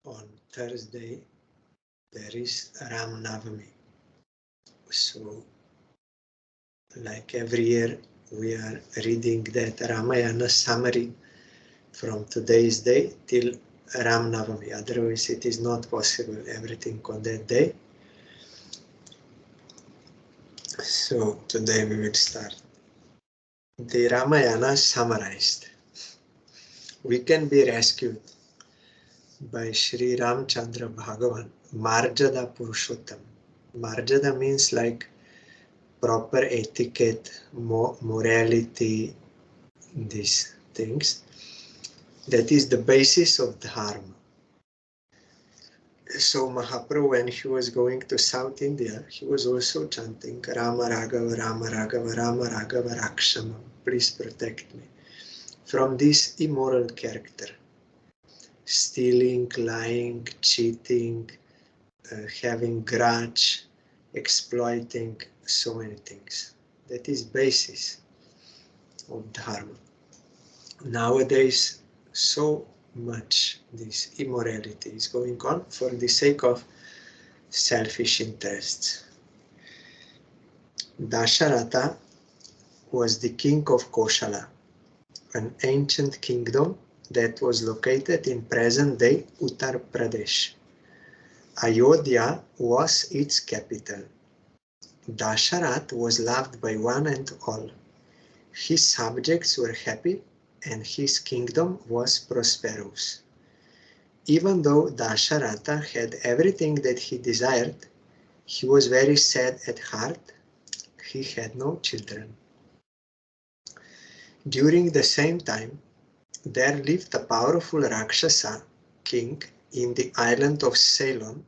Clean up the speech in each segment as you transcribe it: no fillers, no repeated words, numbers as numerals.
on Thursday there is Ram Navami. So, like every year, we are reading that Ramayana summary from today's day till Ram Navami. Otherwise, it is not possible, everything on that day. So, today we will start. The Ramayana summarized. We can be rescued by Sri Ramchandra Bhagavan, Marjada Purushottam. Marjada means like proper etiquette, morality, these things. That is the basis of dharma. So Mahaprabhu, when he was going to South India, he was also chanting Rama Raghava, Rama Raghava, Rama Raghava Rakshamam. Please protect me from this immoral character. Stealing, lying, cheating, having grudge, exploiting, so many things. That is basis of dharma. Nowadays, so much this immorality is going on for the sake of selfish interests. Dasharatha was the king of Koshala, an ancient kingdom that was located in present-day Uttar Pradesh. Ayodhya was its capital. Dasharatha was loved by one and all. His subjects were happy and his kingdom was prosperous. Even though Dasharatha had everything that he desired, he was very sad at heart. He had no children. During the same time, there lived a powerful Rakshasa king in the island of Ceylon,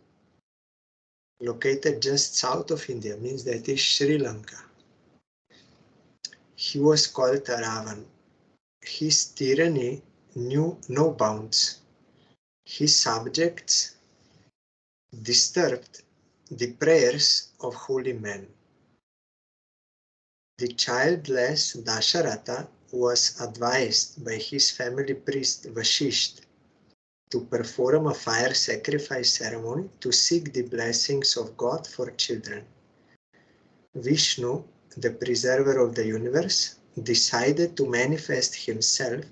located just south of India, means that is Sri Lanka. He was called Ravan. His tyranny knew no bounds. His subjects disturbed the prayers of holy men. The childless Dasharatha was advised by his family priest Vashisht to perform a fire sacrifice ceremony to seek the blessings of God for children. Vishnu, the preserver of the universe, decided to manifest himself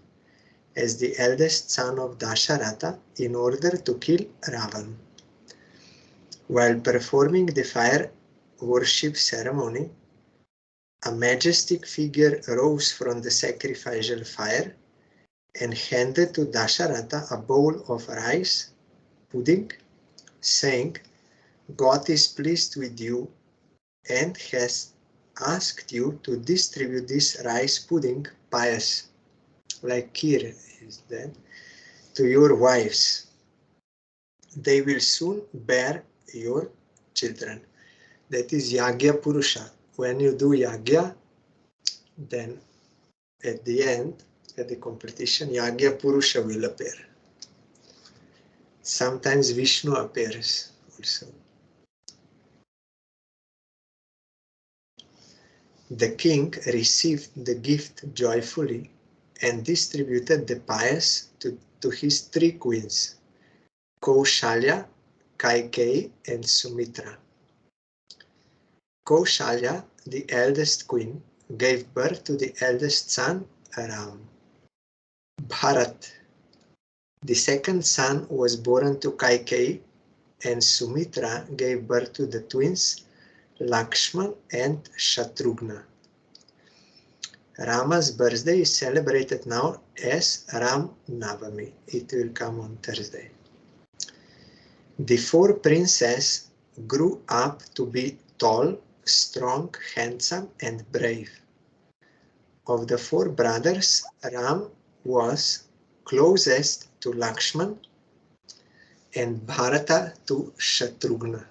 as the eldest son of Dasharatha in order to kill Ravan. While performing the fire worship ceremony, a majestic figure rose from the sacrificial fire and handed to Dasharatha a bowl of rice pudding, saying, "God is pleased with you and has asked you to distribute this rice pudding pious, like kheer is that, to your wives. They will soon bear your children." That is Yagya Purusha. When you do Yagya, then at the end, at the completion, Yagya Purusha will appear. Sometimes Vishnu appears also. The king received the gift joyfully and distributed the pies to his three queens, Kaushalya, Kaikeyi, and Sumitra. Kaushalya, the eldest queen, gave birth to the eldest son, Ram. Bharat, the second son, was born to Kaikeyi, and Sumitra gave birth to the twins, Lakshman and Shatrughna. Rama's birthday is celebrated now as Ram Navami. It will come on Thursday. The four princes grew up to be tall, strong, handsome, and brave. Of the four brothers, Ram was closest to Lakshman and Bharata to Shatrughna.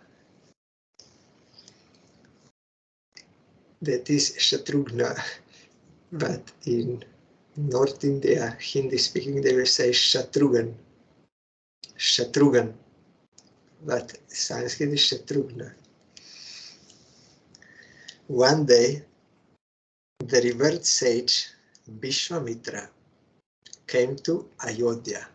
That is Shatrughna, but in North India, Hindi speaking, they will say Shatrughan. Shatrughan, but Sanskrit is Shatrughna. One day, the revered sage Vishwamitra came to Ayodhya.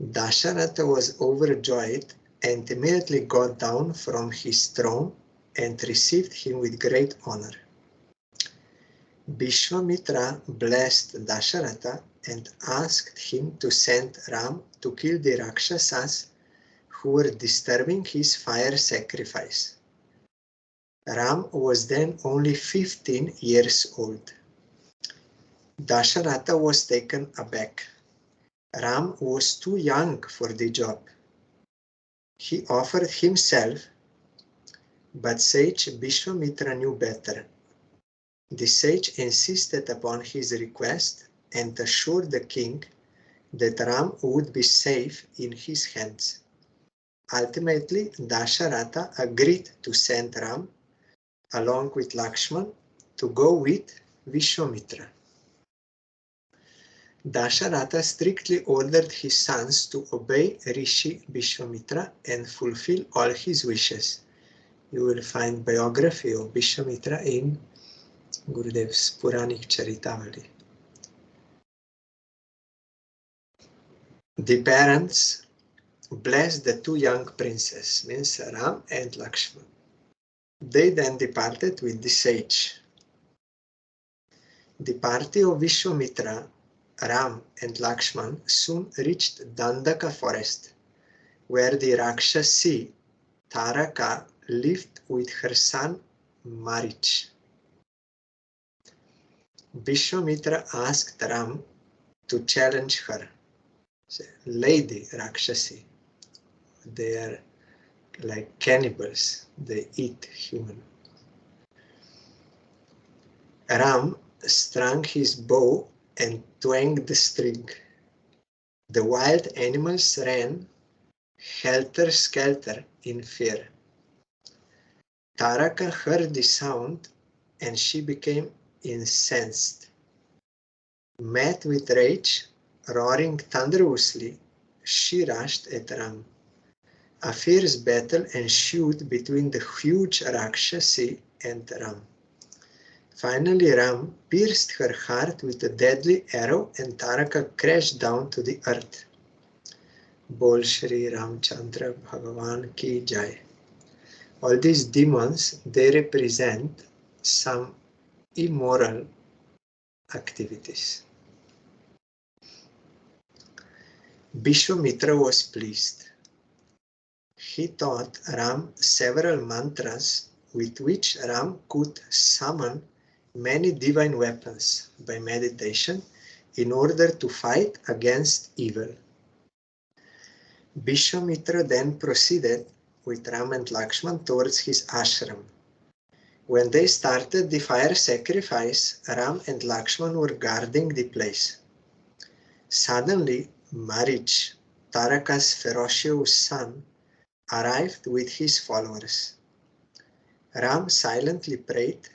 Dasharatha was overjoyed and immediately got down from his throne and received him with great honor. Vishwamitra blessed Dasharatha and asked him to send Ram to kill the Rakshasas who were disturbing his fire sacrifice. Ram was then only 15 years old. Dasharatha was taken aback. Ram was too young for the job. He offered himself, but sage Vishwamitra knew better. The sage insisted upon his request and assured the king that Ram would be safe in his hands. Ultimately, Dasharatha agreed to send Ram along with Lakshman to go with Vishwamitra. Dasharatha strictly ordered his sons to obey Rishi Vishwamitra and fulfill all his wishes. You will find biography of Vishwamitra in Gurudev's Puranic Charitavali. The parents blessed the two young princes, means Ram and Lakshman. They then departed with the sage. The party of Vishwamitra, Ram and Lakshman soon reached Dandaka forest, where the Rakshasi Taraka lived with her son Marich. Vishwamitra asked Ram to challenge her. Lady Rakshasi, they are like cannibals, they eat human. Ram strung his bow and twanged the string. The wild animals ran helter-skelter in fear. Taraka heard the sound and she became incensed. Mad with rage, roaring thunderously, she rushed at Ram. A fierce battle ensued between the huge Rakshasi and Ram. Finally, Ram pierced her heart with a deadly arrow and Taraka crashed down to the earth. Bol Shri Ramchandra Bhagavan Ki Jai. All these demons, they represent some immoral activities. Vishwamitra was pleased. He taught Ram several mantras with which Ram could summon many divine weapons by meditation in order to fight against evil. Vishwamitra then proceeded with Ram and Lakshman towards his ashram. When they started the fire sacrifice, Ram and Lakshman were guarding the place. Suddenly, Marich, Taraka's ferocious son, arrived with his followers. Ram silently prayed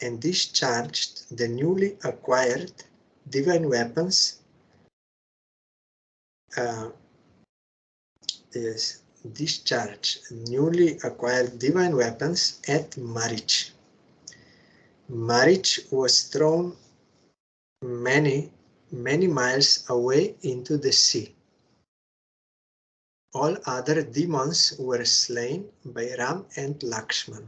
and discharged the newly acquired divine weapons at Marich. Marich was thrown many miles away into the sea. All other demons were slain by Ram and Lakshman.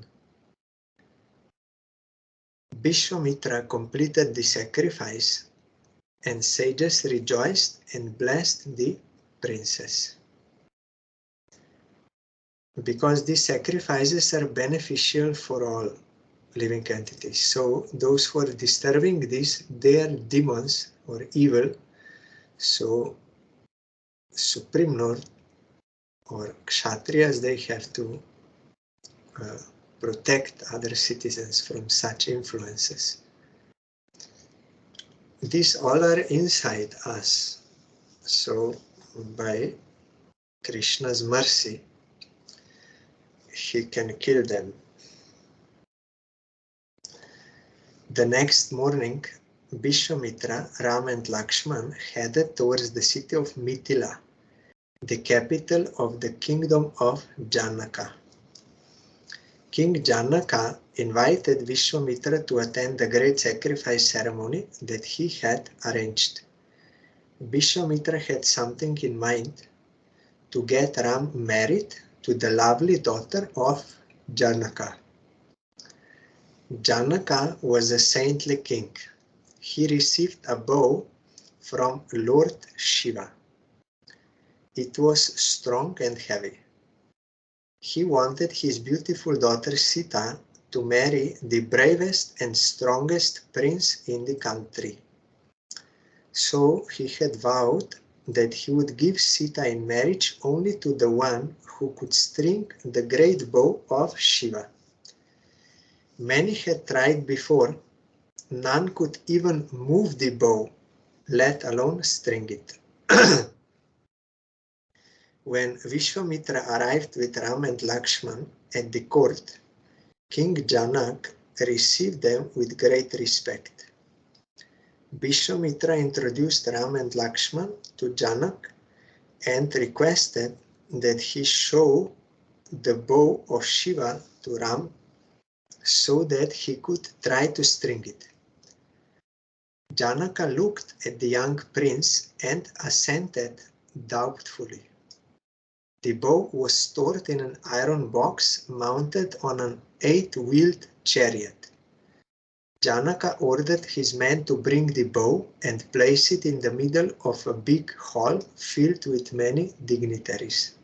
Vishwamitra completed the sacrifice and sages rejoiced and blessed the princess. Because these sacrifices are beneficial for all living entities. So those who are disturbing this, they are demons or evil. So Supreme Lord or Kshatriyas, they have to protect other citizens from such influences. These all are inside us. So by Krishna's mercy, he can kill them. The next morning, Vishwamitra, Ram and Lakshman headed towards the city of Mithila, the capital of the kingdom of Janaka. King Janaka invited Vishwamitra to attend the great sacrifice ceremony that he had arranged. Vishwamitra had something in mind to get Ram married to the lovely daughter of Janaka. Janaka was a saintly king. He received a bow from Lord Shiva. It was strong and heavy. He wanted his beautiful daughter Sita to marry the bravest and strongest prince in the country. So he had vowed that he would give Sita in marriage only to the one who could string the great bow of Shiva. Many had tried before, none could even move the bow, let alone string it. When Vishwamitra arrived with Ram and Lakshman at the court, King Janak received them with great respect. Vishwamitra introduced Ram and Lakshman to Janak and requested that he show the bow of Shiva to Ram so that he could try to string it. Janaka looked at the young prince and assented doubtfully. The bow was stored in an iron box mounted on an 8-wheeled chariot. Janaka ordered his men to bring the bow and place it in the middle of a big hall filled with many dignitaries.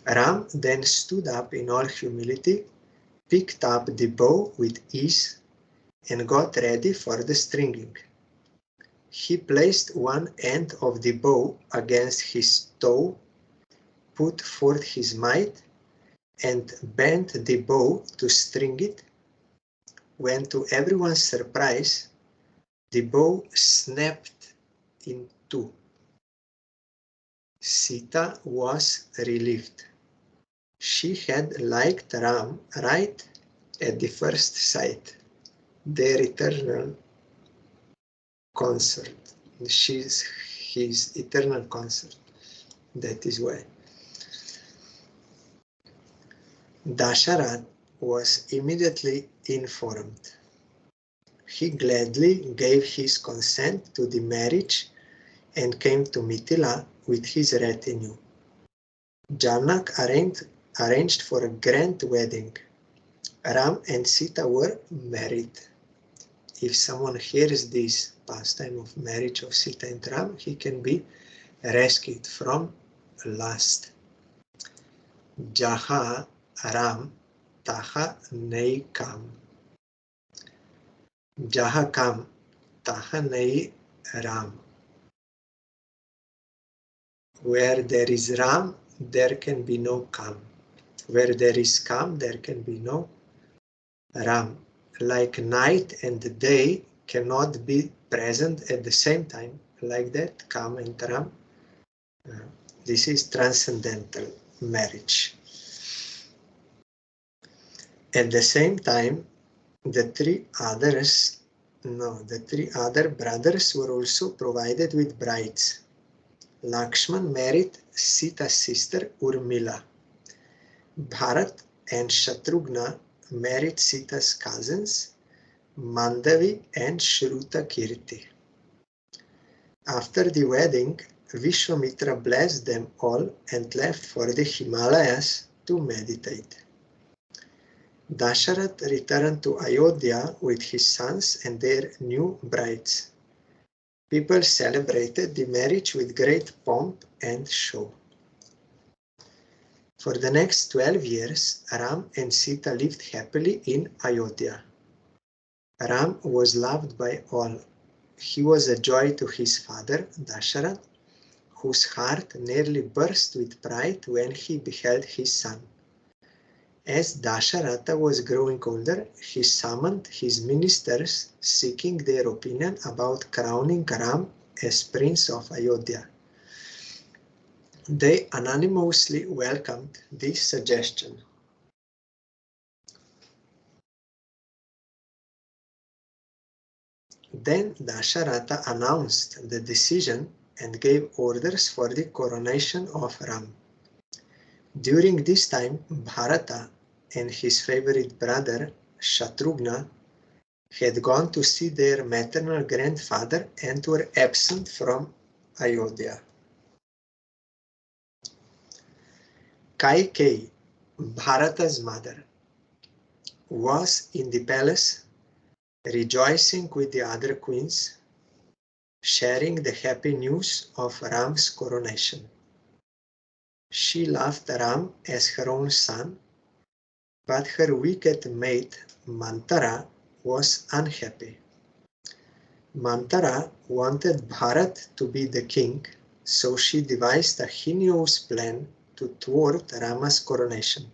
Ram then stood up in all humility, picked up the bow with ease, and got ready for the stringing. He placed one end of the bow against his toe, put forth his might, and bent the bow to string it, when to everyone's surprise, the bow snapped in two. Sita was relieved. She had liked Ram right at the first sight, their eternal consort. She's his eternal consort. That is why. Dasharat was immediately informed. He gladly gave his consent to the marriage and came to Mithila with his retinue. Janak arranged for a grand wedding. Ram and Sita were married. If someone hears this pastime of marriage of Sita and Ram, he can be rescued from lust. Jaha Ram taha nei kam. Jaha kam taha nei Ram. Where there is Ram, there can be no Kam. Where there is Kam, there can be no Ram. Like night and day cannot be present at the same time, like that, Kam and Ram. This is transcendental marriage. At the same time, the three other brothers were also provided with brides. Lakshman married Sita's sister Urmila. Bharat and Shatrughna married Sita's cousins Mandavi and Shrutakirti. After the wedding, Vishwamitra blessed them all and left for the Himalayas to meditate. Dasharat returned to Ayodhya with his sons and their new brides. People celebrated the marriage with great pomp and show. For the next 12 years, Ram and Sita lived happily in Ayodhya. Ram was loved by all. He was a joy to his father, Dasharat, whose heart nearly burst with pride when he beheld his son. As Dasharatha was growing older, he summoned his ministers seeking their opinion about crowning Ram as Prince of Ayodhya. They unanimously welcomed this suggestion. Then Dasharatha announced the decision and gave orders for the coronation of Ram. During this time, Bharata and his favorite brother Shatrughna had gone to see their maternal grandfather and were absent from Ayodhya. Kaikeyi, Bharata's mother, was in the palace, rejoicing with the other queens, sharing the happy news of Ram's coronation. She loved Ram as her own son, but her wicked mate Mantara was unhappy. Mantara wanted Bharat to be the king, so she devised a heinous plan to thwart Rama's coronation.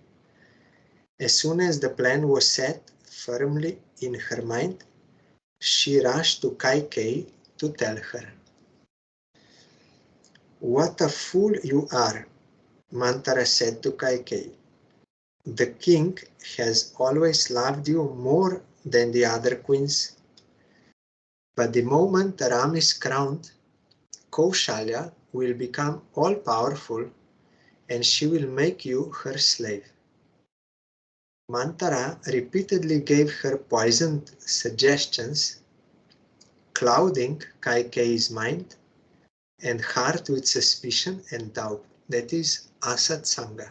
As soon as the plan was set firmly in her mind, she rushed to Kaikeyi to tell her. "What a fool you are," Mantara said to Kaikeyi. "The king has always loved you more than the other queens. But the moment Ram is crowned, Kaushalya will become all-powerful and she will make you her slave." Mantara repeatedly gave her poisoned suggestions, clouding Kaikeyi's mind and heart with suspicion and doubt. That is asatsanga,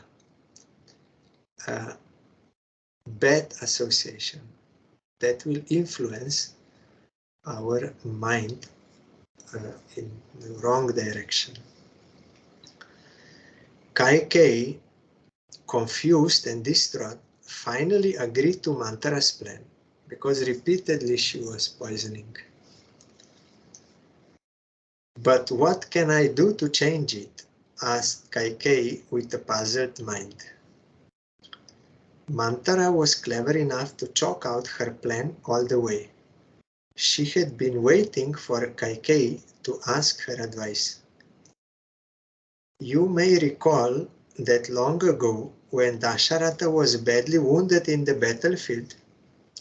a bad association that will influence our mind in the wrong direction. Kaikeyi, confused and distraught, finally agreed to Mantara's plan because repeatedly she was poisoning. "But what can I do to change it?" asked Kaikeyi with a puzzled mind. Mantara was clever enough to chalk out her plan all the way. She had been waiting for Kaikeyi to ask her advice. "You may recall that long ago, when Dasharatha was badly wounded in the battlefield,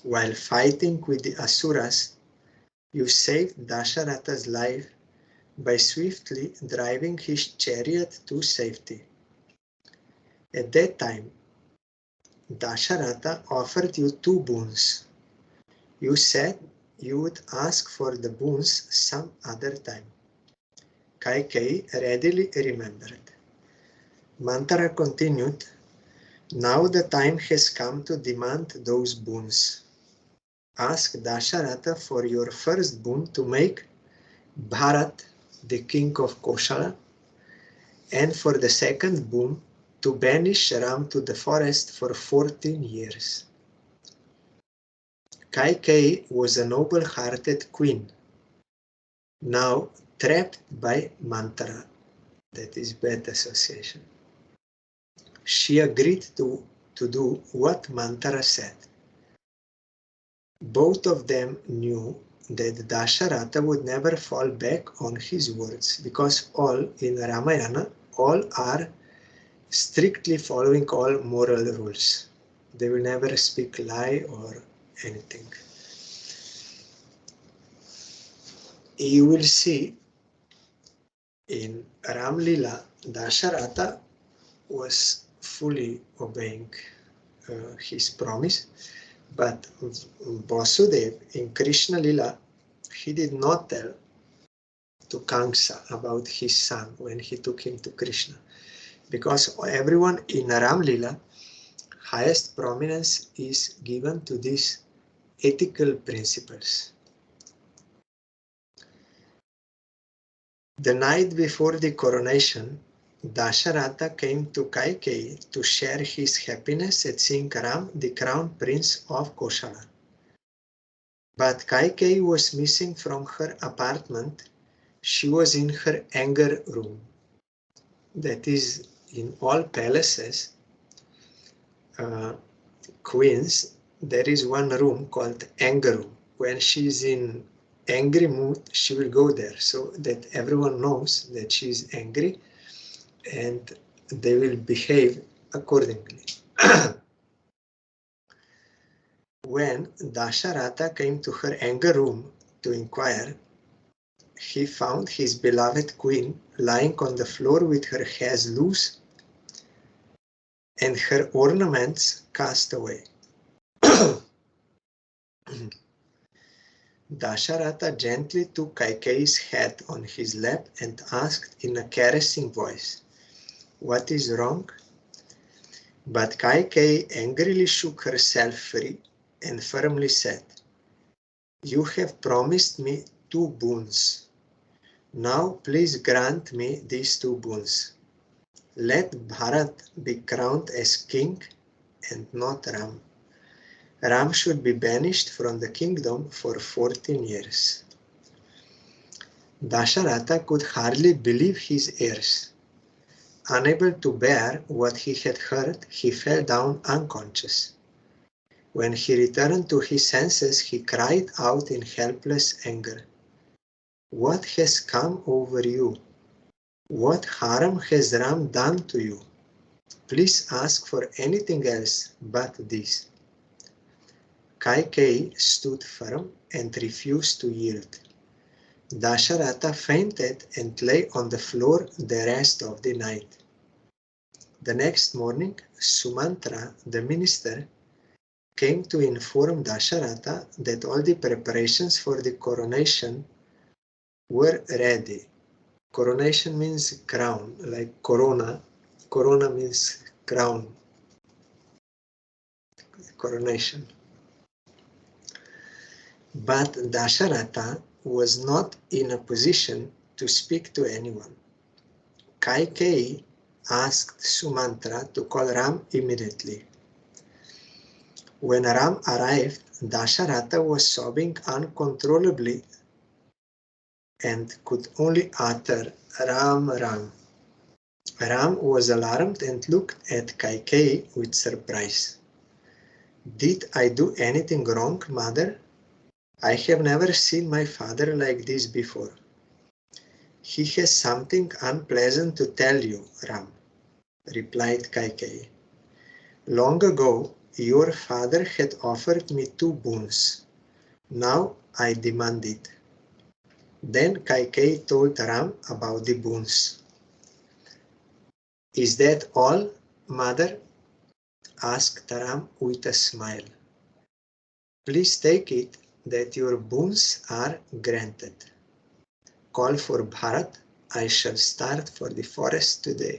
while fighting with the Asuras, you saved Dasharatha's life by swiftly driving his chariot to safety. At that time, Dasharatha offered you two boons. You said you would ask for the boons some other time." Kaikeyi readily remembered. Mantara continued, "Now the time has come to demand those boons. Ask Dasharatha for your first boon to make Bharat the king of Koshala, and for the second boon to banish Ram to the forest for 14 years. Kaikeyi was a noble-hearted queen, now trapped by Mantara, that is bad association. She agreed to do what Mantara said. Both of them knew that Dasharatha would never fall back on his words, because all in Ramayana, all are strictly following all moral rules. They will never speak lie or anything. You will see in Ram Lila, Dasharatha was fully obeying his promise, but Vasudev in Krishna Lila, he did not tell to Kamsa about his son when he took him to Krishna, because everyone in Ram Lila, highest prominence is given to these ethical principles. The night before the coronation, Dasharatha came to Kaikeyi to share his happiness at seeing Ram, the crown prince of Koshala. But Kaikeyi was missing from her apartment. She was in her anger room. That is, in all palaces, queens, there is one room called anger room. When she is in angry mood, she will go there so that everyone knows that she is angry and they will behave accordingly. When Dasharatha came to her anger room to inquire, he found his beloved queen lying on the floor with her hair loose and her ornaments cast away. Dasharatha gently took Kaikeyi's head on his lap and asked in a caressing voice, "What is wrong?" But Kaikeyi angrily shook herself free and firmly said, "You have promised me 2 boons. Now please grant me these 2 boons. Let Bharat be crowned as king and not Ram. Ram should be banished from the kingdom for 14 years. Dasharatha could hardly believe his ears. Unable to bear what he had heard, he fell down unconscious. When he returned to his senses, he cried out in helpless anger, "What has come over you? What harm has Ram done to you? Please ask for anything else but this." Kaikeyi stood firm and refused to yield. Dasharatha fainted and lay on the floor the rest of the night. The next morning, Sumantra, the minister, came to inform Dasharatha that all the preparations for the coronation were ready. Coronation means crown, like corona. Corona means crown. Coronation. But Dasharatha was not in a position to speak to anyone. Kaikeyi asked Sumantra to call Ram immediately. When Ram arrived, Dasharatha was sobbing uncontrollably and could only utter "Ram, Ram." Ram was alarmed and looked at Kaikeyi with surprise. "Did I do anything wrong, mother? I have never seen my father like this before." "He has something unpleasant to tell you, Ram," replied Kaikeyi. "Long ago, your father had offered me 2 boons. Now I demand it." Then Kaikeyi told Ram about the boons. "Is that all, mother?" asked Ram with a smile. "Please take it that your boons are granted. Call for Bharat. I shall start for the forest today."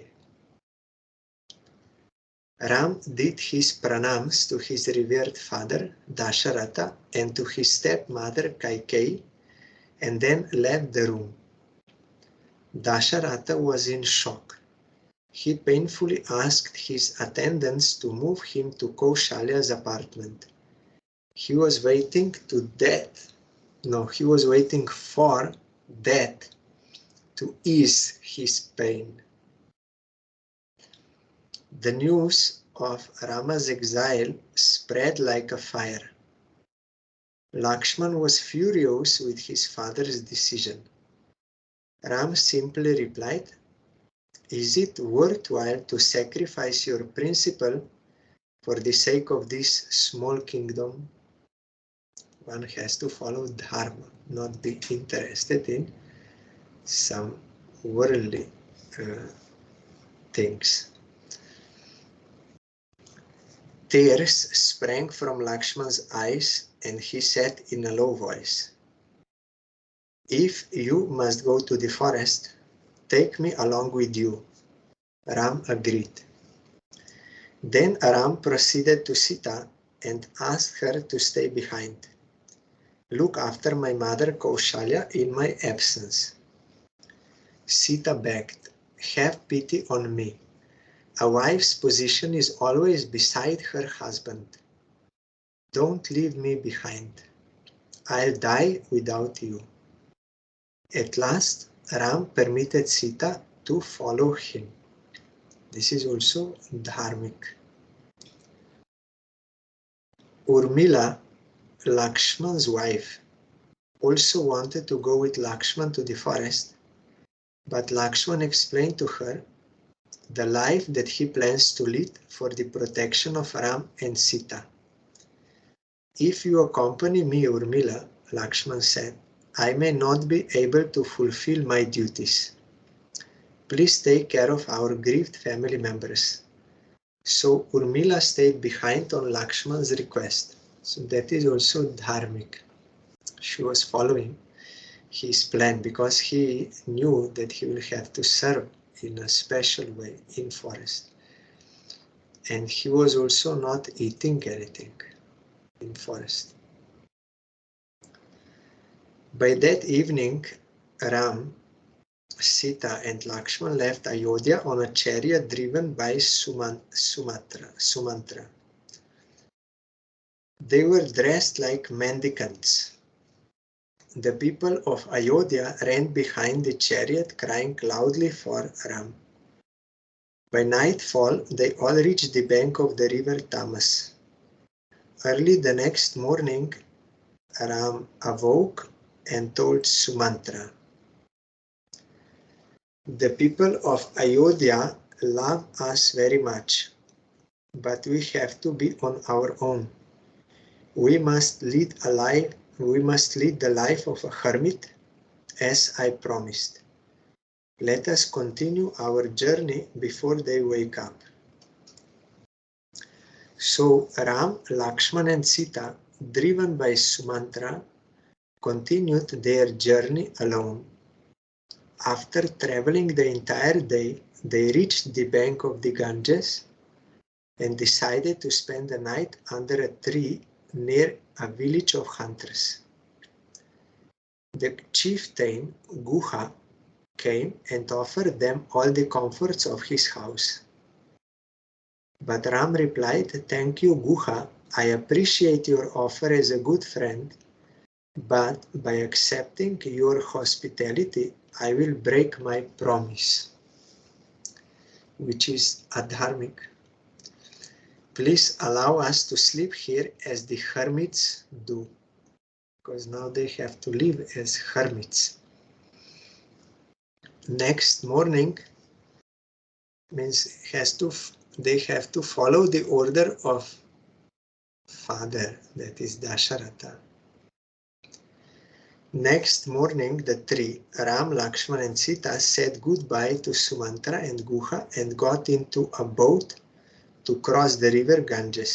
Ram did his pranams to his revered father, Dasharatha, and to his stepmother, Kaikeyi, and then left the room. Dasharatha was in shock. He painfully asked his attendants to move him to Kaushalya's apartment. He was waiting for death to ease his pain. The news of Rama's exile spread like a fire. Lakshman was furious with his father's decision. Ram simply replied, "Is it worthwhile to sacrifice your principle for the sake of this small kingdom?" One has to follow dharma, not be interested in some worldly things. Tears sprang from Lakshman's eyes and he said in a low voice, "If you must go to the forest, take me along with you." Ram agreed. Then Ram proceeded to Sita and asked her to stay behind. "Look after my mother Kaushalya in my absence." Sita begged, "Have pity on me. A wife's position is always beside her husband. Don't leave me behind. I'll die without you." At last, Ram permitted Sita to follow him. This is also dharmic. Urmila, Lakshman's wife, also wanted to go with Lakshman to the forest, but Lakshman explained to her the life that he plans to lead for the protection of Ram and Sita. "If you accompany me, Urmila," Lakshman said, "I may not be able to fulfill my duties. Please take care of our grieved family members." So Urmila stayed behind on Lakshman's request. So that is also dharmic. she was following his plan, because he knew that he will have to serve in a special way in forest. And he was also not eating anything in forest. By that evening, Ram, Sita and Lakshman left Ayodhya on a chariot driven by Sumantra. They were dressed like mendicants. The people of Ayodhya ran behind the chariot, crying loudly for Ram. By nightfall, they all reached the bank of the river Tamas. Early the next morning, Ram awoke and told Sumantra, "The people of Ayodhya love us very much, but we have to be on our own. We must lead the life of a hermit, as I promised. Let us continue our journey before they wake up." So Ram, Lakshman and Sita, driven by Sumantra, continued their journey alone. After traveling the entire day, they reached the bank of the Ganges and decided to spend the night under a tree near a village of hunters. The chieftain, Guha, came and offered them all the comforts of his house. But Ram replied, "Thank you, Guha. I appreciate your offer as a good friend, but by accepting your hospitality, I will break my promise," which is adharmic. "Please allow us to sleep here as the hermits do," because now they have to live as hermits. Next morning means they have to follow the order of father, that is Dasharatha. Next morning, the three, Ram, Lakshman and Sita, said goodbye to Sumantra and Guha and got into a boat to cross the river Ganges.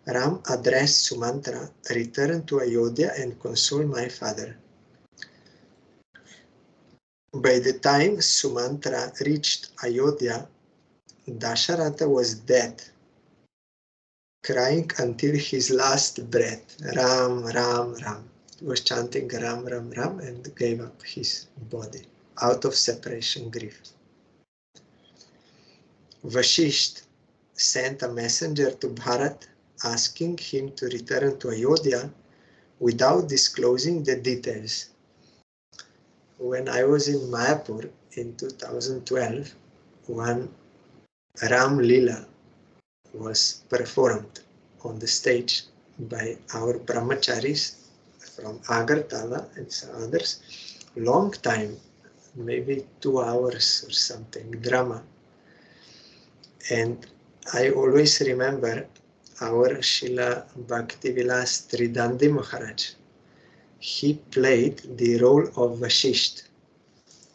Ram addressed Sumantra, "Return to Ayodhya and console my father." By the time Sumantra reached Ayodhya, Dasharatha was dead, crying until his last breath, "Ram, Ram, Ram." He was chanting Ram, Ram, Ram and gave up his body out of separation grief. Vashisht sent a messenger to Bharat asking him to return to Ayodhya without disclosing the details. When I was in Mayapur in 2012, one Ram Lila was performed on the stage by our brahmacharis from Agartala and some others. Long time, maybe 2 hours or something, drama. And I always remember our Srila Bhaktivilas Tridandi Maharaj. He played the role of Vashisht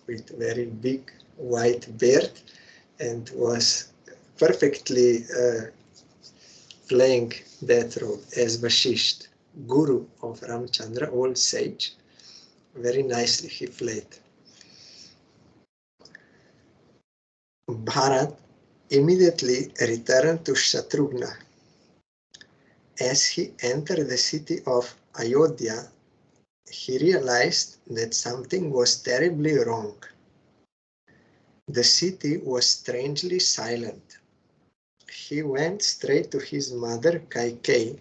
with very big white beard and was perfectly playing that role as Vashisht, guru of Ramchandra, old sage. Very nicely he played. Bharat immediately returned to Shatrughna. As he entered the city of Ayodhya, he realized that something was terribly wrong. The city was strangely silent. He went straight to his mother Kaikeyi.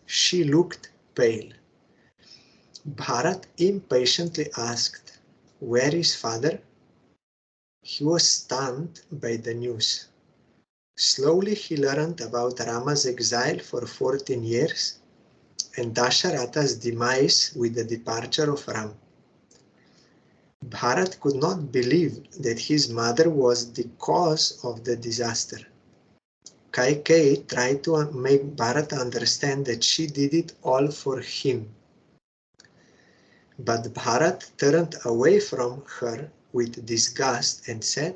She looked pale. Bharat impatiently asked, "Where is father?" He was stunned by the news. Slowly he learned about Rama's exile for 14 years and Dasharatha's demise with the departure of Ram. Bharat could not believe that his mother was the cause of the disaster. Kaikeyi tried to make Bharat understand that she did it all for him. But Bharat turned away from her with disgust and said,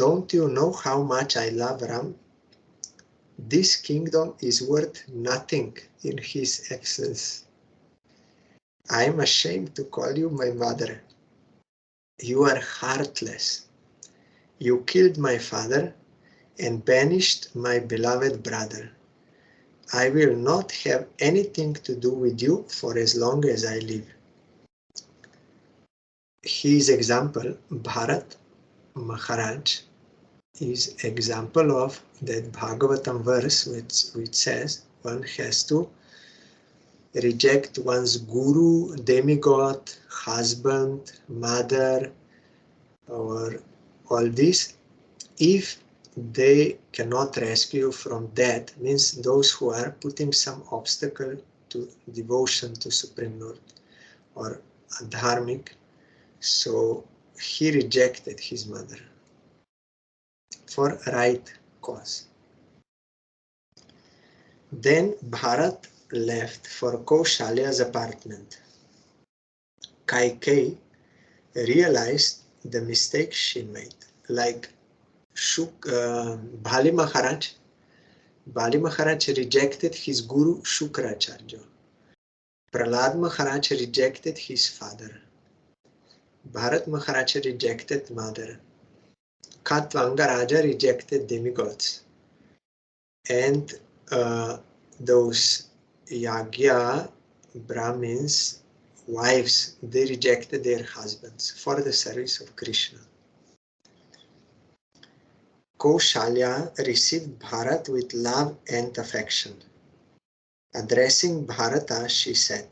"Don't you know how much I love Ram? This kingdom is worth nothing in his absence. I am ashamed to call you my mother. You are heartless. You killed my father and banished my beloved brother. I will not have anything to do with you for as long as I live. His example, Bharat Maharaj, is example of that Bhagavatam verse which says one has to reject one's guru, demigod, husband, mother, or all this if they cannot rescue you from that. Means those who are putting some obstacle to devotion to Supreme Lord or dharmic. So he rejected his mother for right cause. Then Bharat left for Kaushalya's apartment. Kaikeyi realized the mistake she made. Like Bali Maharaj rejected his guru Shukracharya. Prahlad Maharaj rejected his father. Bharat Maharaj rejected mother. Katvanga Raja rejected demigods. And those Yagya Brahmins, wives, they rejected their husbands for the service of Krishna. Kaushalya received Bharat with love and affection. Addressing Bharata, she said,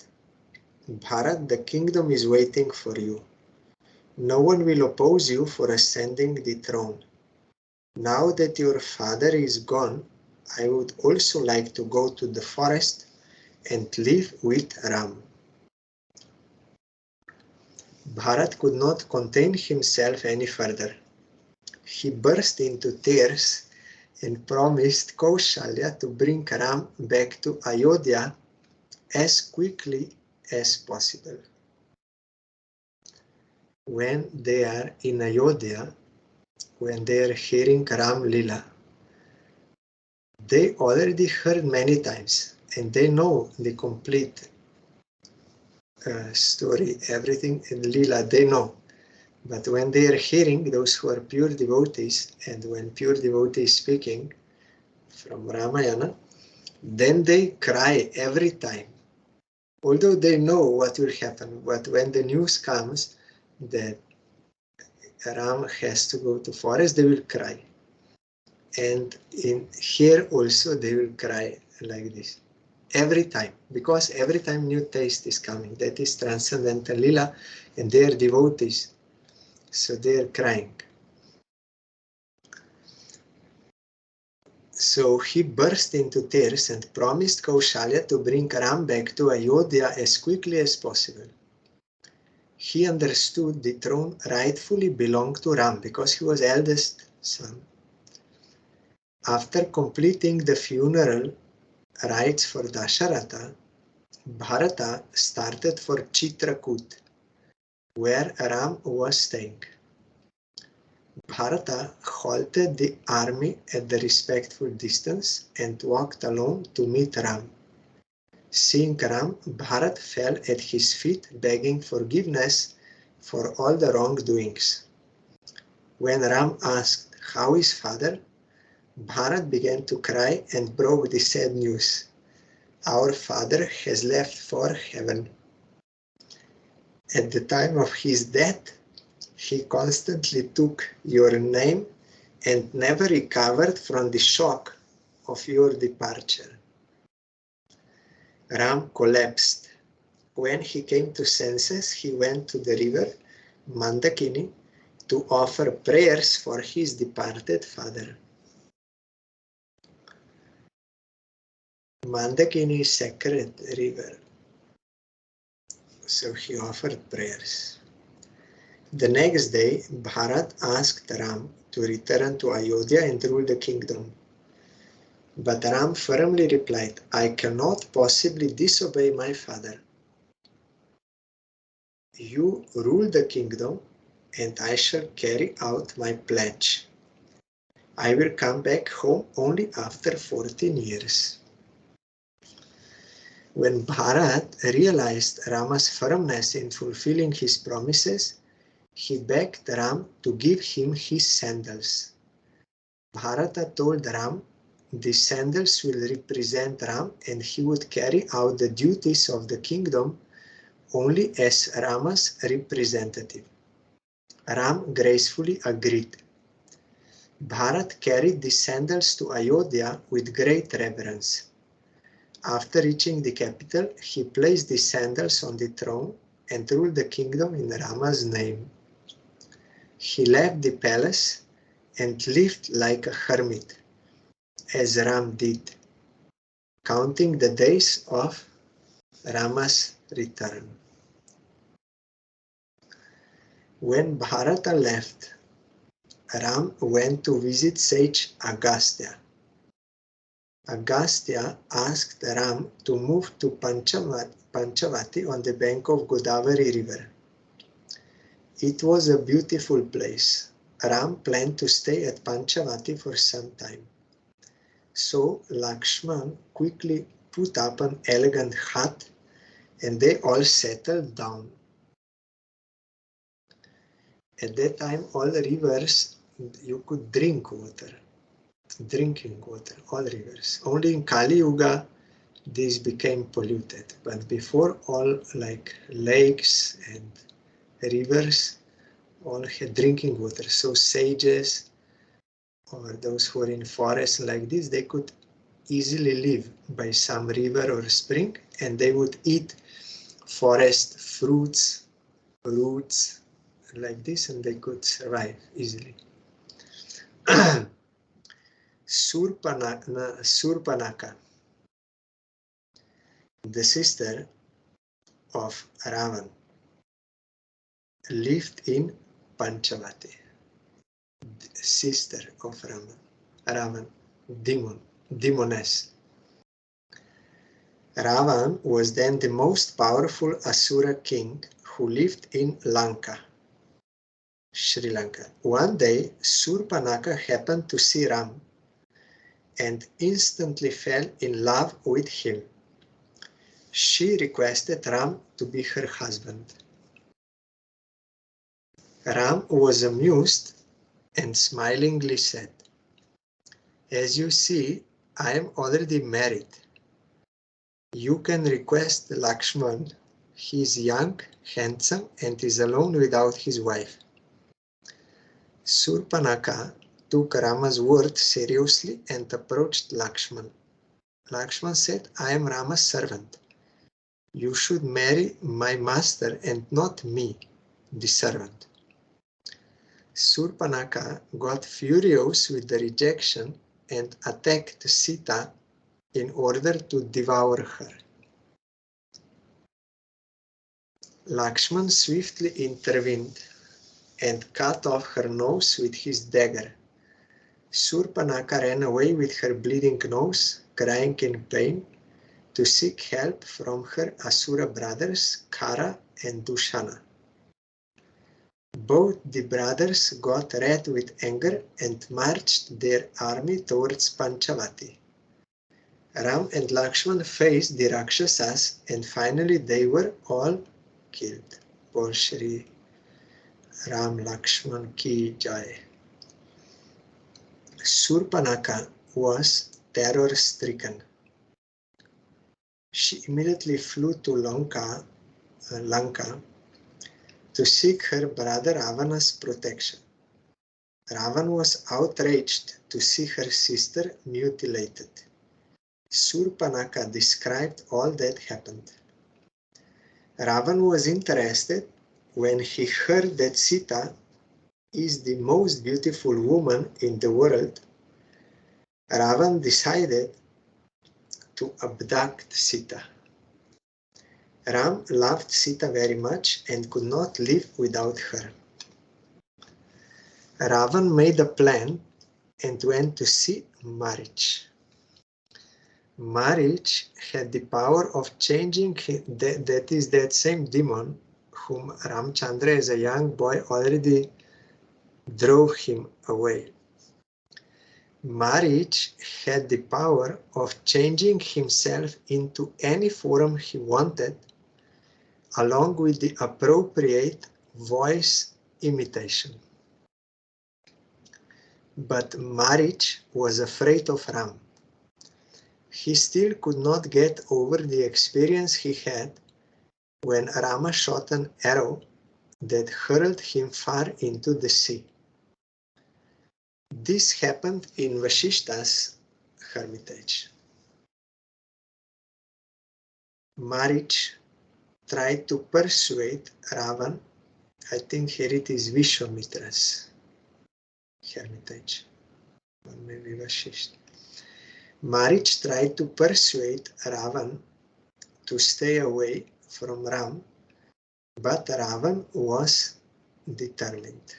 Bharat, the kingdom is waiting for you. No one will oppose you for ascending the throne. Now that your father is gone, I would also like to go to the forest and live with Ram. Bharat could not contain himself any further. He burst into tears and promised Kaushalya to bring Ram back to Ayodhya as quickly as possible. When they are in Ayodhya, when they are hearing Ram Lila, they already heard many times and they know the complete story, everything in Lila they know. But when they are hearing, those who are pure devotees, and when pure devotees speaking from Ramayana, then they cry every time. Although they know what will happen, but when the news comes that Ram has to go to forest, they will cry. And in here also they will cry like this. Every time, because every time new taste is coming, that is transcendental lila, and they are devotees, so they are crying. So he burst into tears and promised Kaushalya to bring Ram back to Ayodhya as quickly as possible. He understood the throne rightfully belonged to Ram because he was eldest son. After completing the funeral rites for Dasharatha, Bharata started for Chitrakoot, where Ram was staying. Bharata halted the army at the respectful distance and walked alone to meet Ram. Seeing Ram, Bharat fell at his feet begging forgiveness for all the wrongdoings. When Ram asked how is father, Bharat began to cry and broke the sad news. Our father has left for heaven. At the time of his death, he constantly took your name and never recovered from the shock of your departure. Ram collapsed. When he came to senses, he went to the river Mandakini to offer prayers for his departed father. Mandakini is sacred river, so he offered prayers. The next day, Bharat asked Ram to return to Ayodhya and rule the kingdom. But Ram firmly replied, I cannot possibly disobey my father. You rule the kingdom and I shall carry out my pledge. I will come back home only after 14 years. When Bharat realized Rama's firmness in fulfilling his promises, he begged Ram to give him his sandals. Bharata told Ram the sandals will represent Ram and he would carry out the duties of the kingdom only as Rama's representative. Ram gracefully agreed. Bharat carried the sandals to Ayodhya with great reverence. After reaching the capital, he placed the sandals on the throne and ruled the kingdom in Rama's name. He left the palace and lived like a hermit, as Ram did, counting the days of Rama's return. When Bharata left, Ram went to visit sage Agastya. Agastya asked Ram to move to Panchavati on the bank of Godavari river. It was a beautiful place. Ram planned to stay at Panchavati for some time. So Lakshman quickly put up an elegant hut and they all settled down. At that time, all the rivers, you could drink water, drinking water, all rivers. Only in Kali Yuga, these became polluted. But before, all like lakes and rivers, all had drinking water. So sages or those who are in forests like this, they could easily live by some river or spring, and they would eat forest fruits, roots, like this, and they could survive easily. Surpanaka, the sister of Ravan, lived in Panchavati. Sister of Ravan, demoness. Ravan was then the most powerful Asura king who lived in Lanka, Sri Lanka. One day, Surpanaka happened to see Ram and instantly fell in love with him. She requested Ram to be her husband. Ram was amused and smilingly said, "As you see, I am already married. You can request Lakshman. He is young, handsome, and is alone without his wife." Surpanaka took Rama's word seriously and approached Lakshman. Lakshman said, "I am Rama's servant. You should marry my master and not me, the servant." Surpanaka got furious with the rejection and attacked Sita in order to devour her. Lakshman swiftly intervened and cut off her nose with his dagger. Surpanaka ran away with her bleeding nose, crying in pain, to seek help from her Asura brothers Kara and Dushana. Both the brothers got red with anger and marched their army towards Panchavati. Ram and Lakshman faced the Rakshasas and finally they were all killed. Bol Shri Ram Lakshman ki jai. Surpanaka was terror-stricken. She immediately flew to Lanka to seek her brother Ravana's protection. Ravan was outraged to see her sister mutilated. Surpanaka described all that happened. Ravan was interested when he heard that Sita is the most beautiful woman in the world. Ravan decided to abduct Sita. Ram loved Sita very much and could not live without her. Ravan made a plan and went to see Marich. Marich had the power of changing him, that is that same demon whom Ramchandra as a young boy already drove him away. Marriage had the power of changing himself into any form he wanted, along with the appropriate voice imitation. But Marriage was afraid of Ram. He still could not get over the experience he had when Rama shot an arrow that hurled him far into the sea. This happened in Vashishta's hermitage. Marriage tried to persuade Ravan, I think here it is Vishwamitra's hermitage, or maybe Vashishta. Marriage tried to persuade Ravan to stay away from Ram, but Ravan was determined.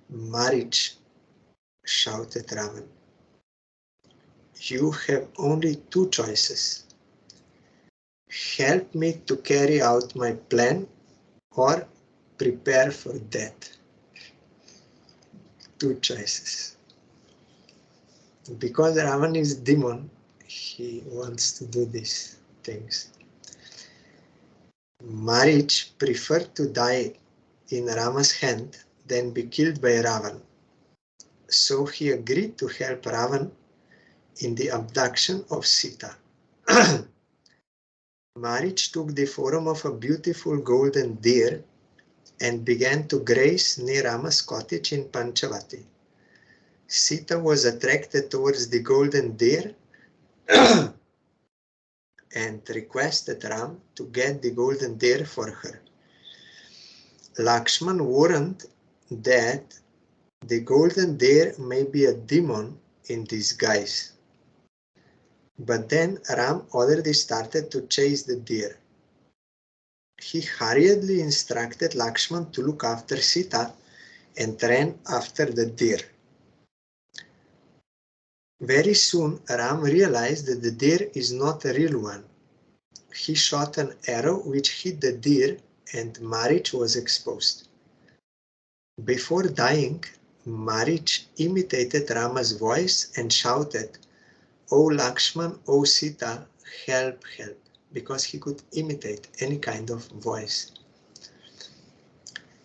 Marriage shouted Ravan, "You have only two choices. Help me to carry out my plan or prepare for death." Two choices. Because Ravan is demon, he wants to do these things. Marriage preferred to die in Rama's hand than be killed by Ravan. So he agreed to help Ravan in the abduction of Sita. Marriage took the form of a beautiful golden deer and began to graze near Rama's cottage in Panchavati. Sita was attracted towards the golden deer and requested Ram to get the golden deer for her. Lakshman warned that the golden deer may be a demon in disguise. But then Ram already started to chase the deer. He hurriedly instructed Lakshman to look after Sita and ran after the deer. Very soon Ram realized that the deer is not a real one. He shot an arrow which hit the deer and Marriage was exposed. Before dying, Marriage imitated Rama's voice and shouted, "O Lakshman, O Sita, help, help," because he could imitate any kind of voice.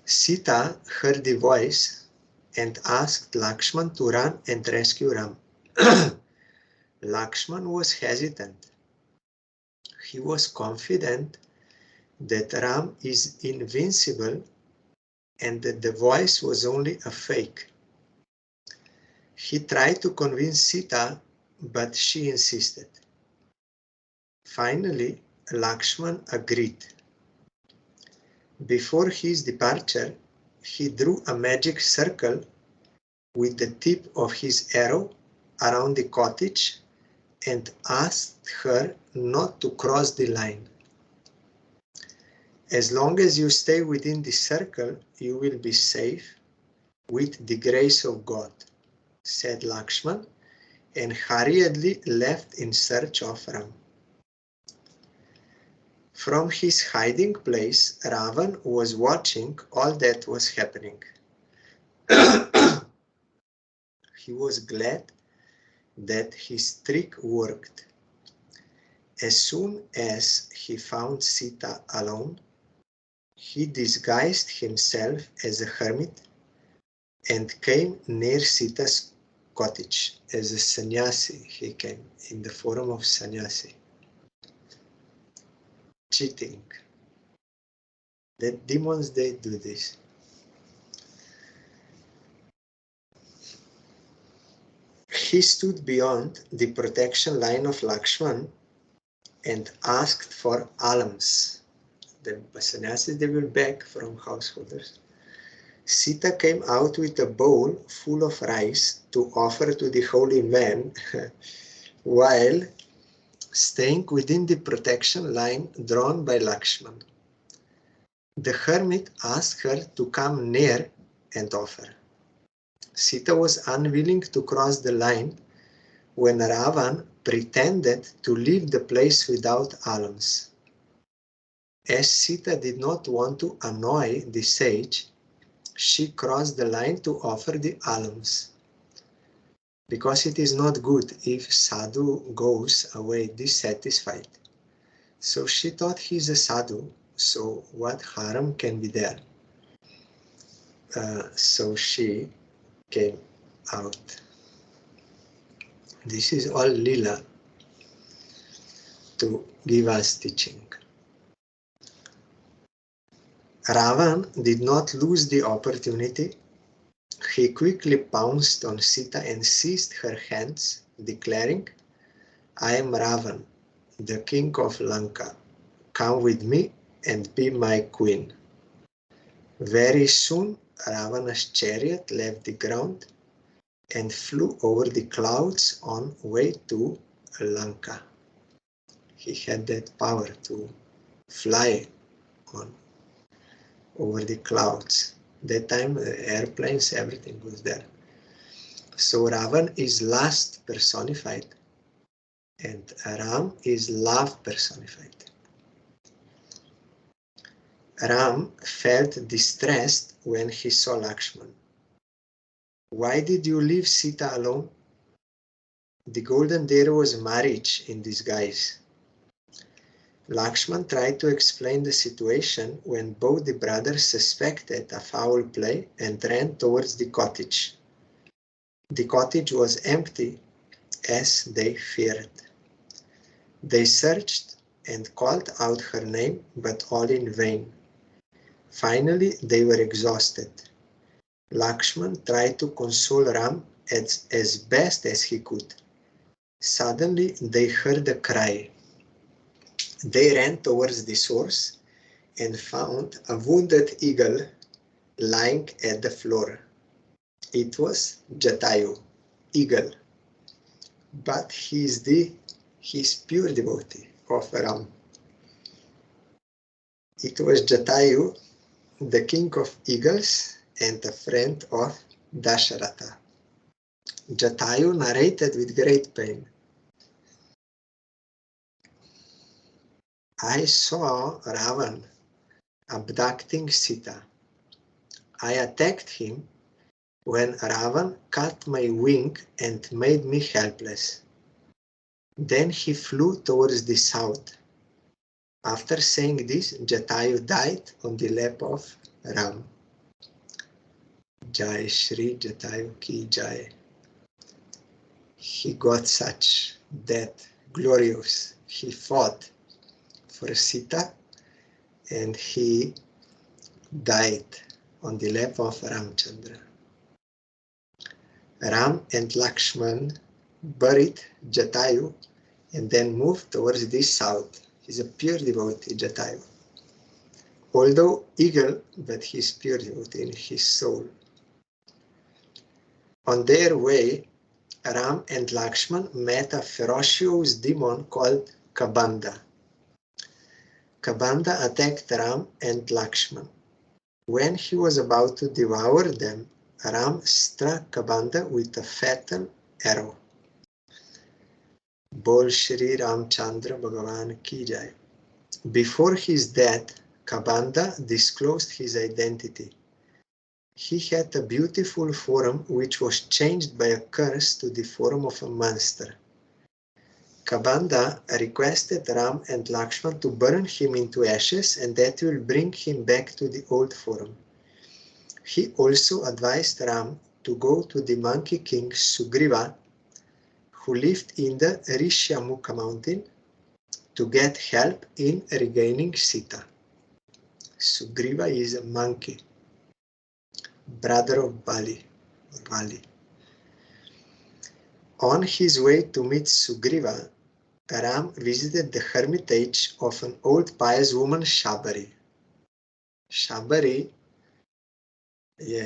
Sita heard the voice and asked Lakshman to run and rescue Ram. Lakshman was hesitant. He was confident that Ram is invincible and that the voice was only a fake. He tried to convince Sita, but she insisted. Finally, Lakshman agreed. Before his departure, he drew a magic circle with the tip of his arrow around the cottage and asked her not to cross the line. "As long as you stay within the circle, you will be safe with the grace of God," said Lakshman, and hurriedly left in search of Ram. From his hiding place, Ravan was watching all that was happening. He was glad that his trick worked. As soon as he found Sita alone, he disguised himself as a hermit and came near Sita's cottage. As a sannyasi, he came in the form of sannyasi. Cheating. The demons, they do this. He stood beyond the protection line of Lakshman and asked for alms. The sannyasis, they will beg from householders. Sita came out with a bowl full of rice to offer to the holy man while staying within the protection line drawn by Lakshman. The hermit asked her to come near and offer. Sita was unwilling to cross the line when Ravan pretended to leave the place without alms. As Sita did not want to annoy the sage, she crossed the line to offer the alms. Because it is not good if sadhu goes away dissatisfied. So she thought he's a sadhu, so what harm can be there? So she came out. This is all lila to give us teaching. Ravan did not lose the opportunity. He quickly pounced on Sita and seized her hands, declaring, I am Ravan, the king of Lanka. Come with me and be my queen. Very soon, Ravana's chariot left the ground and flew over the clouds on way to Lanka. He had that power to fly on over the clouds. That time, airplanes, everything was there. So Ravan is lust personified, and Ram is love personified. Ram felt distressed when he saw Lakshman. Why did you leave Sita alone? The golden deer was marriage in disguise. Lakshman tried to explain the situation when both the brothers suspected a foul play and ran towards the cottage. The cottage was empty, as they feared. They searched and called out her name, but all in vain. Finally, they were exhausted. Lakshman tried to console Ram as best as he could. Suddenly, they heard a cry. They ran towards the source and found a wounded eagle lying at the floor. It was Jatayu, eagle, but he is pure devotee of Ram. It was Jatayu, the king of eagles and a friend of Dasharatha. Jatayu narrated with great pain. I saw Ravan abducting Sita. I attacked him when Ravan cut my wing and made me helpless. Then he flew towards the south. After saying this, Jatayu died on the lap of Ram. Jai Shri Jatayu Ki Jai. He got such death, glorious. He fought for Sita and he died on the lap of Ramchandra. Ram and Lakshman buried Jatayu and then moved towards the south. He's a pure devotee, Jatayu. Although eagle, but he's pure devotee in his soul. On their way, Ram and Lakshman met a ferocious demon called Kabanda. Kabanda attacked Ram and Lakshman. When he was about to devour them, Ram struck Kabanda with a fatal arrow. Bol Shri Ramchandra Bhagavan Ki Jai. Before his death, Kabanda disclosed his identity. He had a beautiful form which was changed by a curse to the form of a monster. Kabanda requested Ram and Lakshman to burn him into ashes and that will bring him back to the old form. He also advised Ram to go to the monkey king Sugriva, who lived in the Rishyamukha mountain, to get help in regaining Sita. Sugriva is a monkey, brother of Bali. On his way to meet Sugriva, Ram visited the hermitage of an old pious woman, Shabari. Shabari,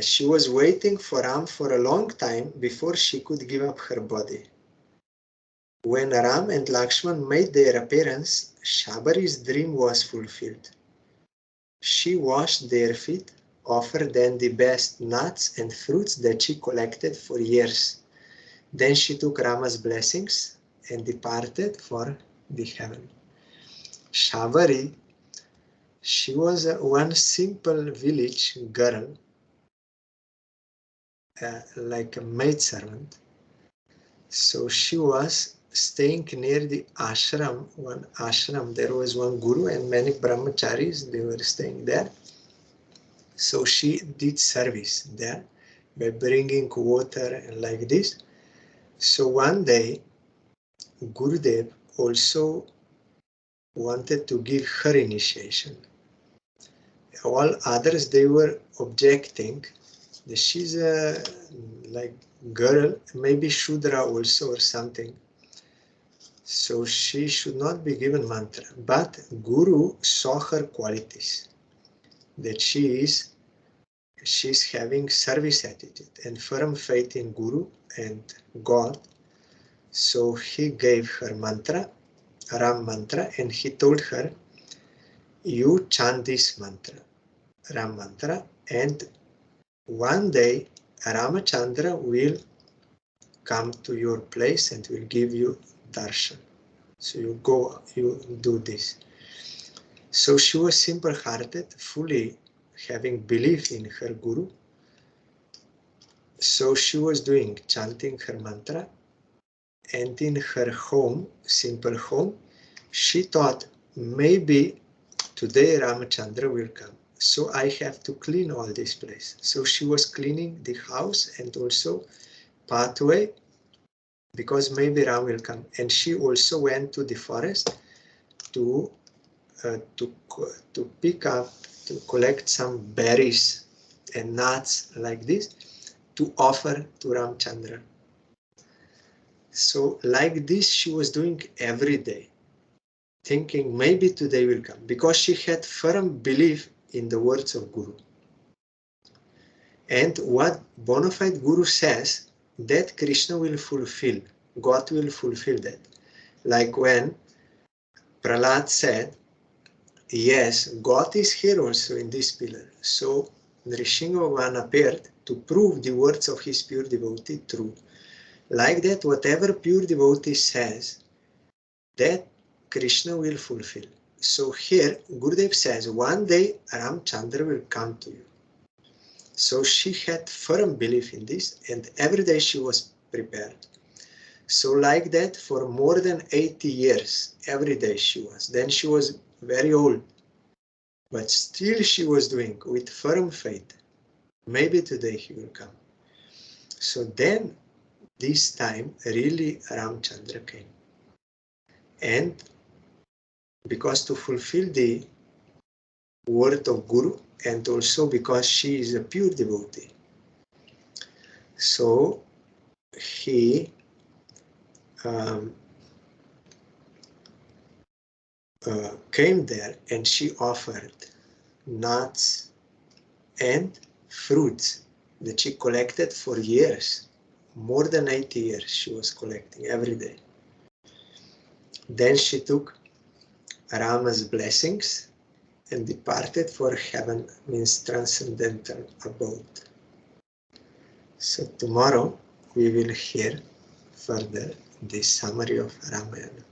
she was waiting for Ram for a long time before she could give up her body. When Ram and Lakshman made their appearance, Shabari's dream was fulfilled. She washed their feet, offered them the best nuts and fruits that she collected for years. Then she took Rama's blessings and departed for the heaven. Shabari, she was one simple village girl like a maidservant. So she was staying near the ashram, one ashram. There was one guru and many brahmacharis, they were staying there. So she did service there by bringing water and like this. So one day, Gurudev also wanted to give her initiation. All others, they were objecting that she's a like girl, maybe Shudra also or something. So she should not be given mantra. But Guru saw her qualities, that she's having service attitude and firm faith in Guru and God. So he gave her mantra, Ram mantra, and he told her, you chant this mantra, Ram mantra, and one day Ramachandra will come to your place and will give you darshan. So you go, you do this. So she was simple-hearted, fully having belief in her guru. So she was doing, chanting her mantra, and in her home, simple home, she thought, maybe today Ramachandra will come. So I have to clean all this place. So she was cleaning the house and also pathway, because maybe Ram will come. And she also went to the forest to pick up, to collect some berries and nuts like this to offer to Ramchandra. So like this she was doing every day, thinking maybe today will come, because she had firm belief in the words of Guru. And what bona fide Guru says, that Krishna will fulfill, God will fulfill that. Like when Prahlad said, yes, God is here also in this pillar. So Nrsimha Bhagavan appeared to prove the words of his pure devotee true. Like that, whatever pure devotee says, that Krishna will fulfill. So here, Gurudev says, one day Ramchandra will come to you. So she had firm belief in this, and every day she was prepared. So like that, for more than 80 years, every day she was. Then she was very old, but still she was doing with firm faith. Maybe today he will come. So then, this time, really Ramchandra came. And because to fulfill the word of Guru, and also because she is a pure devotee. So he came there and she offered nuts and fruits that she collected for years. More than 80 years she was collecting every day. Then she took Rama's blessings and departed for heaven, means transcendental abode. So tomorrow we will hear further the summary of Ramayana.